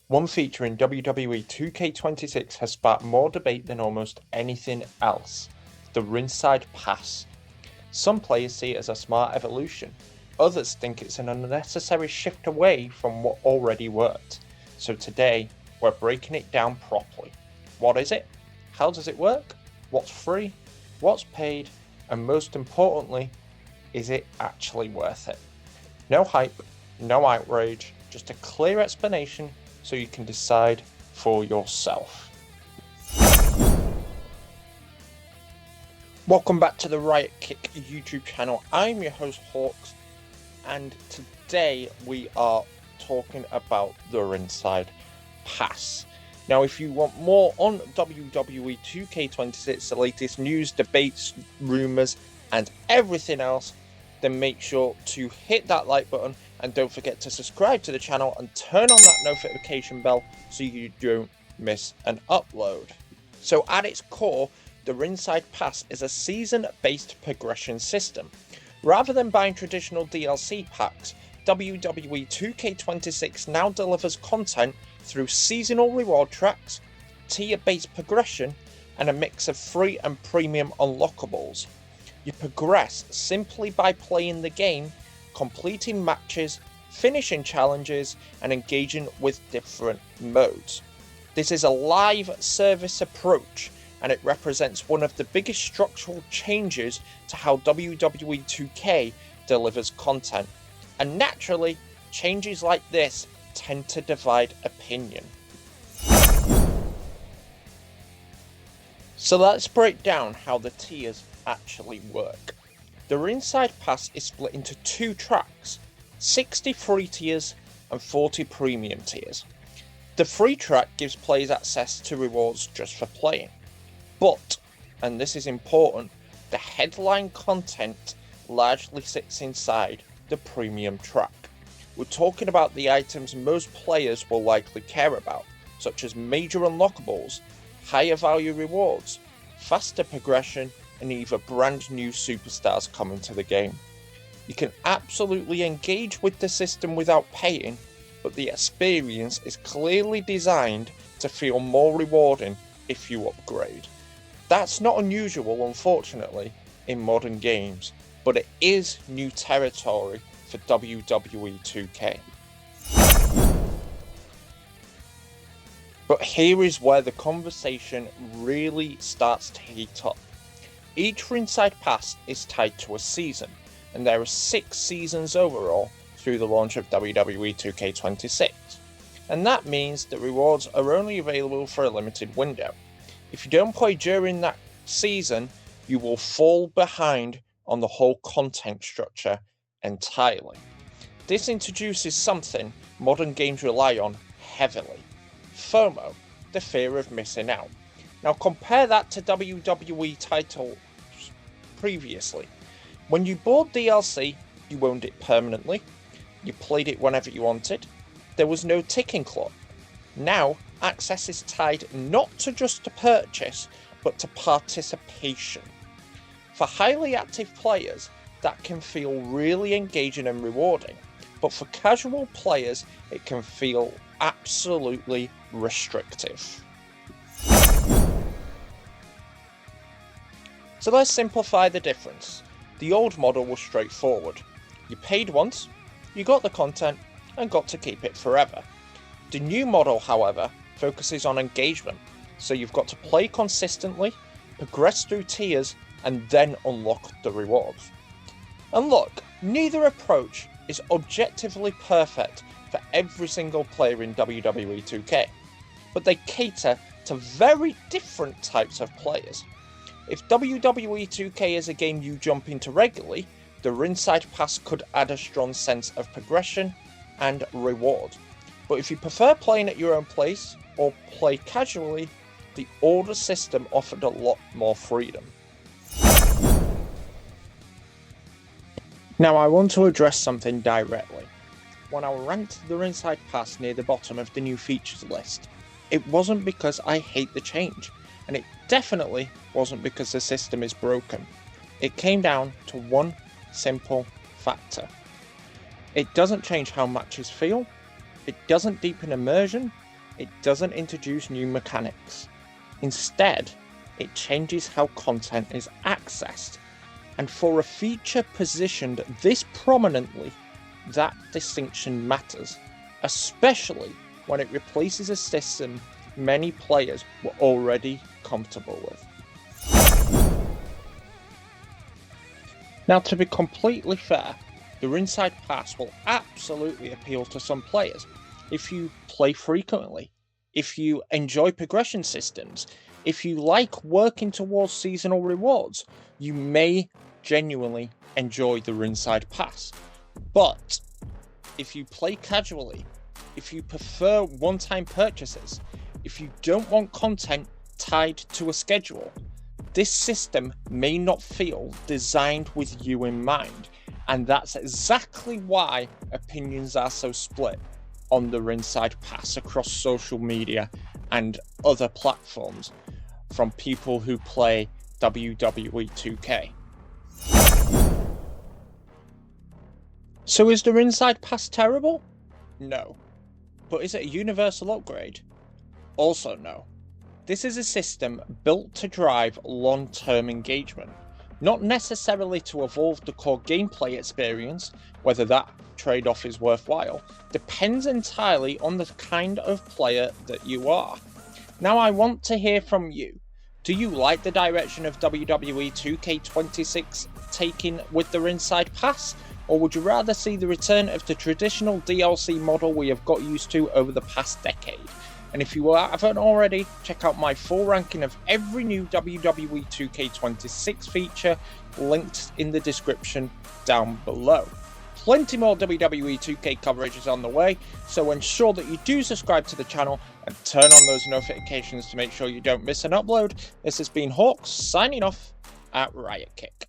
One feature in WWE 2K26 has sparked more debate than almost anything else: the Ringside Pass. Some players see it as a smart evolution, others think it's an unnecessary shift away from what already worked. So today, we're breaking it down properly. What is it? How does it work? What's free? What's paid? And most importantly, is it actually worth it? No hype, no outrage, just a clear explanation so you can decide for yourself. Welcome back to the Riot Kick YouTube channel. I'm your host Hawks, and today we are talking about the Ringside Pass. Now, if you want more on WWE 2K26, the latest news, debates, rumours and everything else, then make sure to hit that like button and don't forget to subscribe to the channel and turn on that notification bell so you don't miss an upload. So at its core, the Ringside Pass is a season-based progression system. Rather than buying traditional DLC packs, WWE 2K26 now delivers content through seasonal reward tracks, tier-based progression, and a mix of free and premium unlockables. You progress simply by playing the game, completing matches, finishing challenges, and engaging with different modes. This is a live service approach, and it represents one of the biggest structural changes to how WWE 2K delivers content. And naturally, changes like this tend to divide opinion. So let's break down how the tiers actually work. The Ringside Pass is split into two tracks: 60 free tiers and 40 premium tiers. The free track gives players access to rewards just for playing. But, and this is important, the headline content largely sits inside the premium track. We're talking about the items most players will likely care about, such as major unlockables, higher value rewards, faster progression, and even brand new superstars coming to the game. You can absolutely engage with the system without paying, but the experience is clearly designed to feel more rewarding if you upgrade. That's not unusual, unfortunately, in modern games, but it is new territory for WWE 2K. But here is where the conversation really starts to heat up. Each Ringside Pass is tied to a season, and there are 6 seasons overall through the launch of WWE 2K26. And that means that rewards are only available for a limited window. If you don't play during that season, you will fall behind on the whole content structure entirely. This introduces something modern games rely on heavily: FOMO, the fear of missing out. Now compare that to WWE titles previously. When you bought DLC, you owned it permanently, you played it whenever you wanted, there was no ticking clock. Now, access is tied not to just a purchase, but to participation. For highly active players, that can feel really engaging and rewarding, but for casual players, it can feel absolutely restrictive. So let's simplify the difference. The old model was straightforward. You paid once, you got the content, and got to keep it forever. The new model, however, focuses on engagement, so you've got to play consistently, progress through tiers, and then unlock the rewards. And look, neither approach is objectively perfect for every single player in WWE 2K, but they cater to very different types of players. If WWE 2K is a game you jump into regularly, the Ringside Pass could add a strong sense of progression and reward. But if you prefer playing at your own pace or play casually, the older system offered a lot more freedom. Now I want to address something directly. When I ranked the Ringside Pass near the bottom of the new features list, it wasn't because I hate the change, and it definitely wasn't because the system is broken. It came down to one simple factor. It doesn't change how matches feel, it doesn't deepen immersion, it doesn't introduce new mechanics. Instead, it changes how content is accessed. And for a feature positioned this prominently, that distinction matters, especially when it replaces a system many players were already comfortable with. Now, to be completely fair, the Ringside Pass will absolutely appeal to some players if you play frequently, if you enjoy progression systems, if you like working towards seasonal rewards. You may genuinely enjoy the Ringside Pass. But if you play casually, if you prefer one-time purchases, if you don't want content tied to a schedule, this system may not feel designed with you in mind, and that's exactly why opinions are so split on the Ringside Pass across social media and other platforms from people who play WWE 2K. So is the Ringside Pass terrible? No. But is it a universal upgrade? Also no. This is a system built to drive long-term engagement, not necessarily to evolve the core gameplay experience. Whether that trade-off is worthwhile depends entirely on the kind of player that you are. Now, I want to hear from you. Do you like the direction of WWE 2K26 taking with the Ringside Pass? Or would you rather see the return of the traditional DLC model we have got used to over the past decade? And if you haven't already, check out my full ranking of every new WWE 2K26 feature linked in the description down below. Plenty more WWE 2K coverage is on the way, so ensure that you do subscribe to the channel and turn on those notifications to make sure you don't miss an upload. This has been Hawks signing off at Riot Kick.